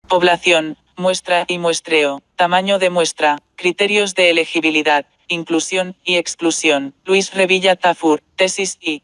Población, muestra y muestreo. Tamaño de muestra. Criterios de elegibilidad, inclusión y exclusión. Luis Revilla Tafur, tesis y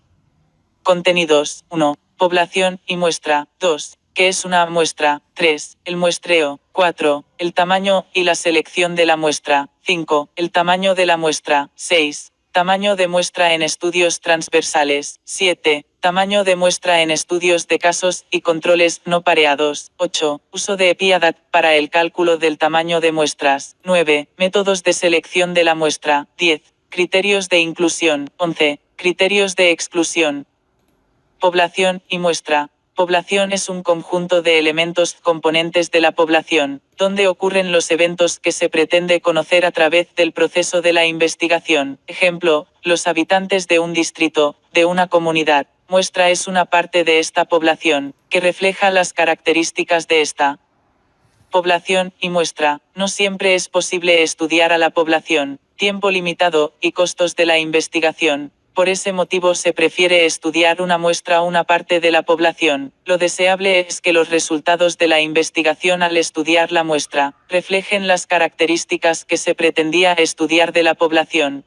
contenidos. 1. Población y muestra. 2. ¿Qué es una muestra? 3. El muestreo. 4. El tamaño y la selección de la muestra. 5. El tamaño de la muestra. 6. Tamaño de muestra en estudios transversales. 7. Tamaño de muestra en estudios de casos y controles no pareados. 8. Uso de EPIADAT para el cálculo del tamaño de muestras. 9. Métodos de selección de la muestra. 10. Criterios de inclusión. 11. Criterios de exclusión. Población y muestra. Población es un conjunto de elementos componentes de la población, donde ocurren los eventos que se pretende conocer a través del proceso de la investigación. Ejemplo, los habitantes de un distrito, de una comunidad. Muestra es una parte de esta población, que refleja las características de esta población y muestra. No siempre es posible estudiar a la población, tiempo limitado y costos de la investigación. Por ese motivo se prefiere estudiar una muestra o una parte de la población. Lo deseable es que los resultados de la investigación al estudiar la muestra reflejen las características que se pretendía estudiar de la población.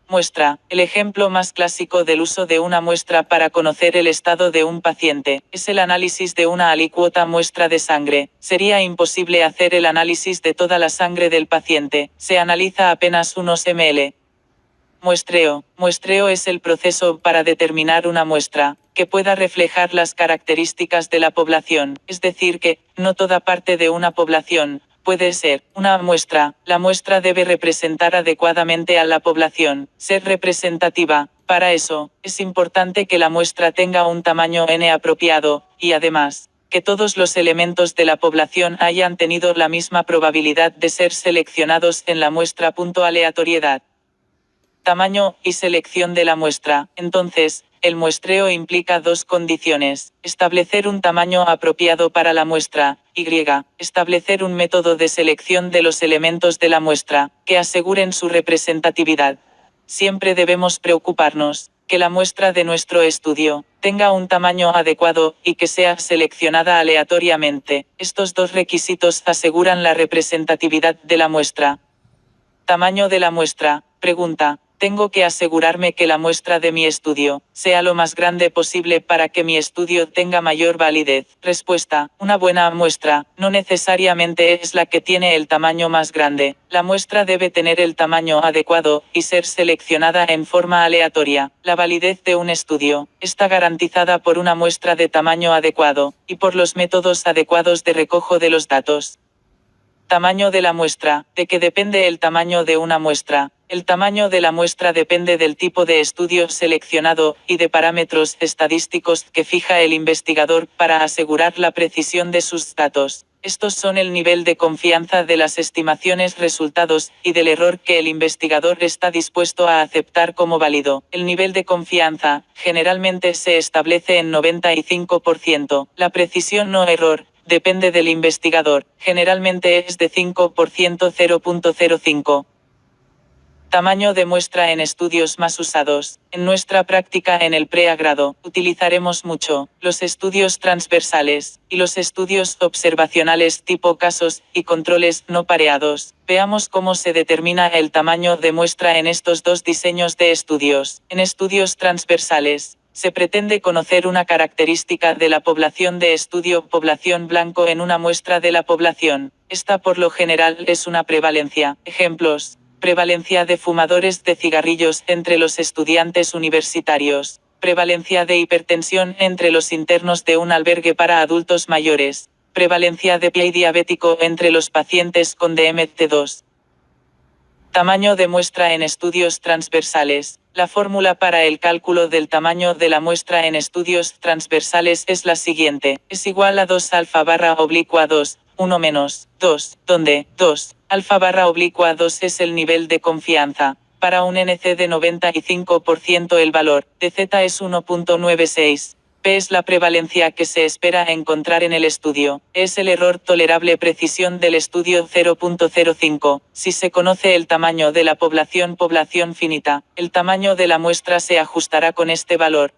Muestra. El ejemplo más clásico del uso de una muestra para conocer el estado de un paciente es el análisis de una alícuota muestra de sangre. Sería imposible hacer el análisis de toda la sangre del paciente. Se analiza apenas unos ml. Muestreo. Muestreo es el proceso para determinar una muestra que pueda reflejar las características de la población, es decir que, no toda parte de una población puede ser una muestra. La muestra debe representar adecuadamente a la población, ser representativa. Para eso, es importante que la muestra tenga un tamaño n apropiado, y además, que todos los elementos de la población hayan tenido la misma probabilidad de ser seleccionados en la muestra. Aleatoriedad. Tamaño y selección de la muestra. Entonces, el muestreo implica dos condiciones: establecer un tamaño apropiado para la muestra, y establecer un método de selección de los elementos de la muestra, que aseguren su representatividad. Siempre debemos preocuparnos que la muestra de nuestro estudio tenga un tamaño adecuado y que sea seleccionada aleatoriamente. Estos dos requisitos aseguran la representatividad de la muestra. Tamaño de la muestra. Pregunta. Tengo que asegurarme que la muestra de mi estudio sea lo más grande posible para que mi estudio tenga mayor validez. Respuesta. Una buena muestra no necesariamente es la que tiene el tamaño más grande. La muestra debe tener el tamaño adecuado y ser seleccionada en forma aleatoria. La validez de un estudio está garantizada por una muestra de tamaño adecuado y por los métodos adecuados de recojo de los datos. Tamaño de la muestra. ¿De qué depende el tamaño de una muestra? El tamaño de la muestra depende del tipo de estudio seleccionado y de parámetros estadísticos que fija el investigador para asegurar la precisión de sus datos. Estos son el nivel de confianza de las estimaciones resultados y del error que el investigador está dispuesto a aceptar como válido. El nivel de confianza generalmente se establece en 95%. La precisión no error depende del investigador, generalmente es de 5%. 0.05. Tamaño de muestra en estudios más usados. En nuestra práctica en el pregrado, utilizaremos mucho los estudios transversales y los estudios observacionales tipo casos y controles no pareados. Veamos cómo se determina el tamaño de muestra en estos dos diseños de estudios. En estudios transversales, se pretende conocer una característica de la población de estudio, población blanco en una muestra de la población. Esta por lo general es una prevalencia. Ejemplos: prevalencia de fumadores de cigarrillos entre los estudiantes universitarios, prevalencia de hipertensión entre los internos de un albergue para adultos mayores, prevalencia de pie diabético entre los pacientes con DMT2. Tamaño de muestra en estudios transversales. La fórmula para el cálculo del tamaño de la muestra en estudios transversales es la siguiente: es igual a 2 alfa barra oblicua 2, 1 menos 2, donde 2 alfa barra oblicua 2 es el nivel de confianza. Para un NC de 95% el valor de Z es 1.96. P es la prevalencia que se espera encontrar en el estudio. Es el error tolerable precisión del estudio 0.05. Si se conoce el tamaño de la población finita, el tamaño de la muestra se ajustará con este valor.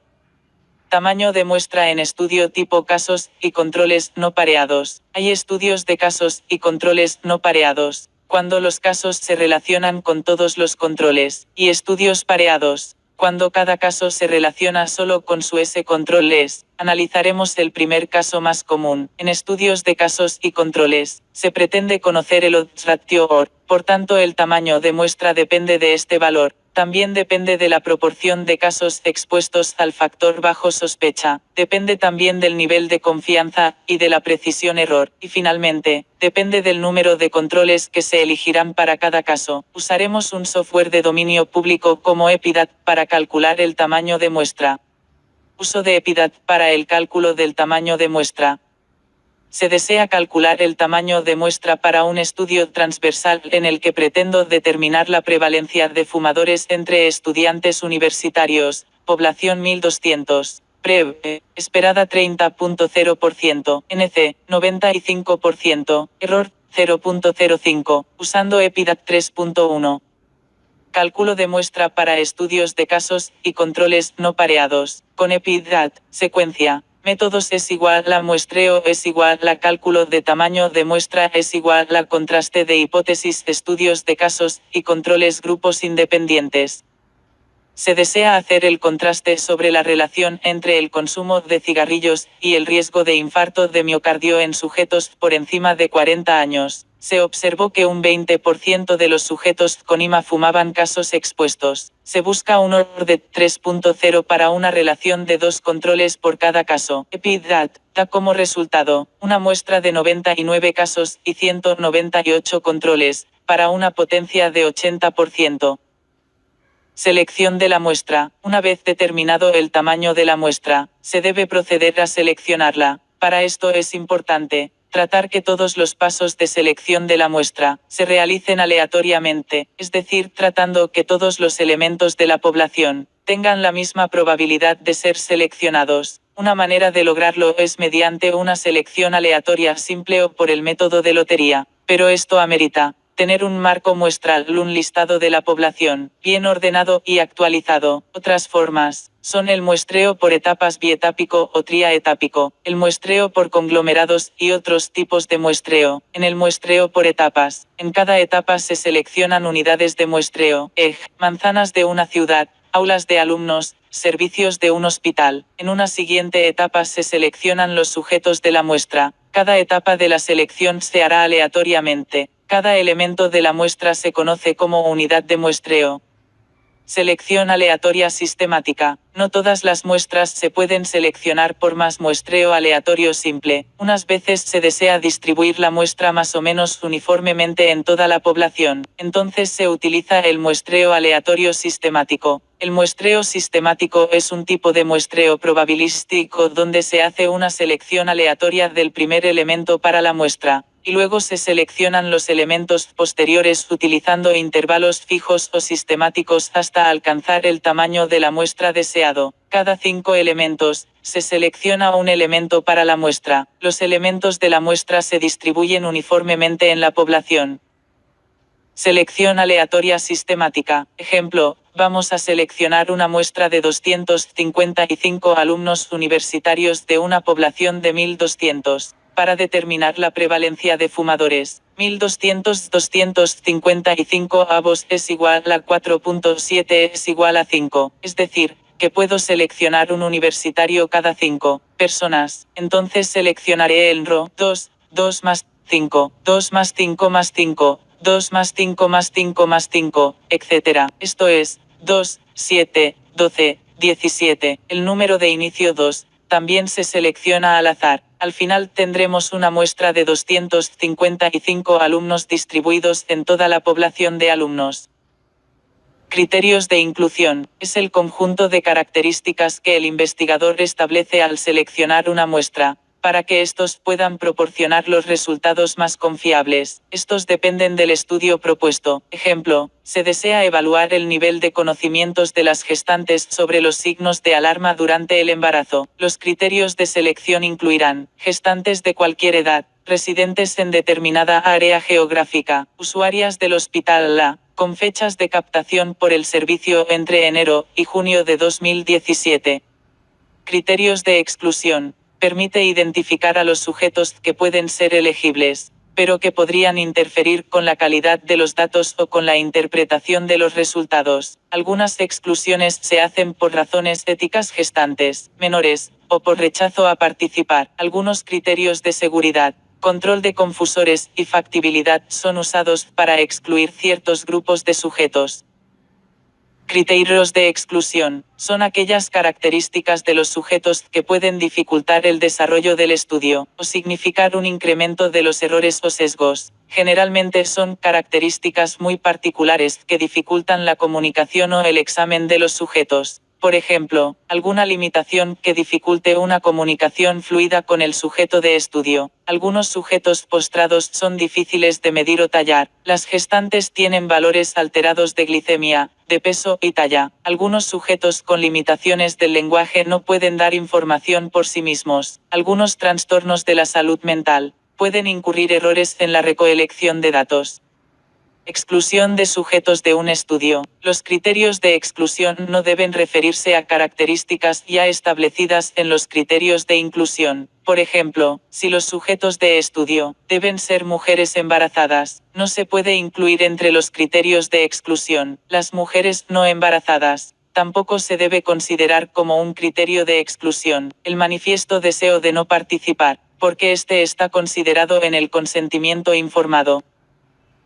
Tamaño de muestra en estudio tipo casos y controles no pareados. Hay estudios de casos y controles no pareados, cuando los casos se relacionan con todos los controles, y estudios pareados, cuando cada caso se relaciona solo con su S-controles. Analizaremos el primer caso más común. En estudios de casos y controles, se pretende conocer el odds ratio OR, por tanto el tamaño de muestra depende de este valor. También depende de la proporción de casos expuestos al factor bajo sospecha, depende también del nivel de confianza y de la precisión error, y finalmente, depende del número de controles que se elegirán para cada caso. Usaremos un software de dominio público como Epidat para calcular el tamaño de muestra. Uso de Epidat para el cálculo del tamaño de muestra. Se desea calcular el tamaño de muestra para un estudio transversal en el que pretendo determinar la prevalencia de fumadores entre estudiantes universitarios, población 1200. PREV, esperada 30.0%, NC, 95%, error, 0.05, usando Epidat 3.1. Cálculo de muestra para estudios de casos y controles no pareados. Con Epidat, secuencia. Métodos es igual a muestreo es igual a cálculo de tamaño de muestra es igual a contraste de hipótesis estudios de casos y controles grupos independientes. Se desea hacer el contraste sobre la relación entre el consumo de cigarrillos y el riesgo de infarto de miocardio en sujetos por encima de 40 años. Se observó que un 20% de los sujetos con IMA fumaban casos expuestos. Se busca un OR de 3.0 para una relación de 2 controles por cada caso. Epidat da como resultado una muestra de 99 casos y 198 controles, para una potencia de 80%. Selección de la muestra. Una vez determinado el tamaño de la muestra, se debe proceder a seleccionarla. Para esto es importante tratar que todos los pasos de selección de la muestra se realicen aleatoriamente, es decir, tratando que todos los elementos de la población tengan la misma probabilidad de ser seleccionados. Una manera de lograrlo es mediante una selección aleatoria simple o por el método de lotería, pero esto amerita tener un marco muestral, un listado de la población, bien ordenado y actualizado. Otras formas son el muestreo por etapas bietápico o triaetápico, el muestreo por conglomerados y otros tipos de muestreo. En el muestreo por etapas, en cada etapa se seleccionan unidades de muestreo, manzanas de una ciudad, aulas de alumnos, servicios de un hospital. En una siguiente etapa se seleccionan los sujetos de la muestra. Cada etapa de la selección se hará aleatoriamente. Cada elemento de la muestra se conoce como unidad de muestreo. Selección aleatoria sistemática. No todas las muestras se pueden seleccionar por más muestreo aleatorio simple. Unas veces se desea distribuir la muestra más o menos uniformemente en toda la población. Entonces se utiliza el muestreo aleatorio sistemático. El muestreo sistemático es un tipo de muestreo probabilístico donde se hace una selección aleatoria del primer elemento para la muestra, y luego se seleccionan los elementos posteriores utilizando intervalos fijos o sistemáticos hasta alcanzar el tamaño de la muestra deseado. Cada 5 elementos, se selecciona un elemento para la muestra. Los elementos de la muestra se distribuyen uniformemente en la población. Selección aleatoria sistemática. Ejemplo, vamos a seleccionar una muestra de 255 alumnos universitarios de una población de 1200. Para determinar la prevalencia de fumadores, 1200-255 avos es igual a 4.7 es igual a 5, es decir, que puedo seleccionar un universitario cada 5 personas. Entonces seleccionaré el RO 2, 2 más 5, 2 más 5 más 5, 2 más 5 más 5 más 5, etc. Esto es 2, 7, 12, 17. El número de inicio 2 también se selecciona al azar. Al final tendremos una muestra de 255 alumnos distribuidos en toda la población de alumnos. Criterios de inclusión. Es el conjunto de características que el investigador establece al seleccionar una muestra, para que estos puedan proporcionar los resultados más confiables. Estos dependen del estudio propuesto. Ejemplo, se desea evaluar el nivel de conocimientos de las gestantes sobre los signos de alarma durante el embarazo. Los criterios de selección incluirán gestantes de cualquier edad, residentes en determinada área geográfica, usuarias del hospital LA, con fechas de captación por el servicio entre enero y junio de 2017. Criterios de exclusión. Permite identificar a los sujetos que pueden ser elegibles, pero que podrían interferir con la calidad de los datos o con la interpretación de los resultados. Algunas exclusiones se hacen por razones éticas gestantes, menores, o por rechazo a participar. Algunos criterios de seguridad, control de confusores y factibilidad son usados para excluir ciertos grupos de sujetos. Criterios de exclusión son aquellas características de los sujetos que pueden dificultar el desarrollo del estudio, o significar un incremento de los errores o sesgos. Generalmente son características muy particulares que dificultan la comunicación o el examen de los sujetos. Por ejemplo, alguna limitación que dificulte una comunicación fluida con el sujeto de estudio. Algunos sujetos postrados son difíciles de medir o tallar. Las gestantes tienen valores alterados de glicemia, de peso y talla. Algunos sujetos con limitaciones del lenguaje no pueden dar información por sí mismos. Algunos trastornos de la salud mental pueden incurrir errores en la recolección de datos. Exclusión de sujetos de un estudio. Los criterios de exclusión no deben referirse a características ya establecidas en los criterios de inclusión. Por ejemplo, si los sujetos de estudio deben ser mujeres embarazadas, no se puede incluir entre los criterios de exclusión las mujeres no embarazadas. Tampoco se debe considerar como un criterio de exclusión el manifiesto deseo de no participar, porque este está considerado en el consentimiento informado.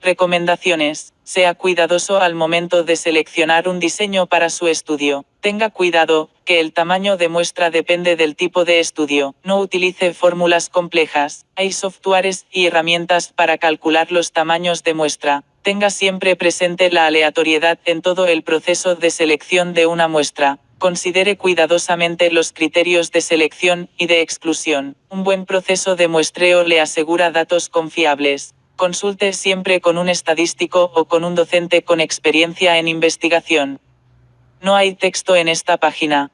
Recomendaciones. Sea cuidadoso al momento de seleccionar un diseño para su estudio. Tenga cuidado, que el tamaño de muestra depende del tipo de estudio. No utilice fórmulas complejas. Hay softwares y herramientas para calcular los tamaños de muestra. Tenga siempre presente la aleatoriedad en todo el proceso de selección de una muestra. Considere cuidadosamente los criterios de selección y de exclusión. Un buen proceso de muestreo le asegura datos confiables. Consulte siempre con un estadístico o con un docente con experiencia en investigación. No hay texto en esta página.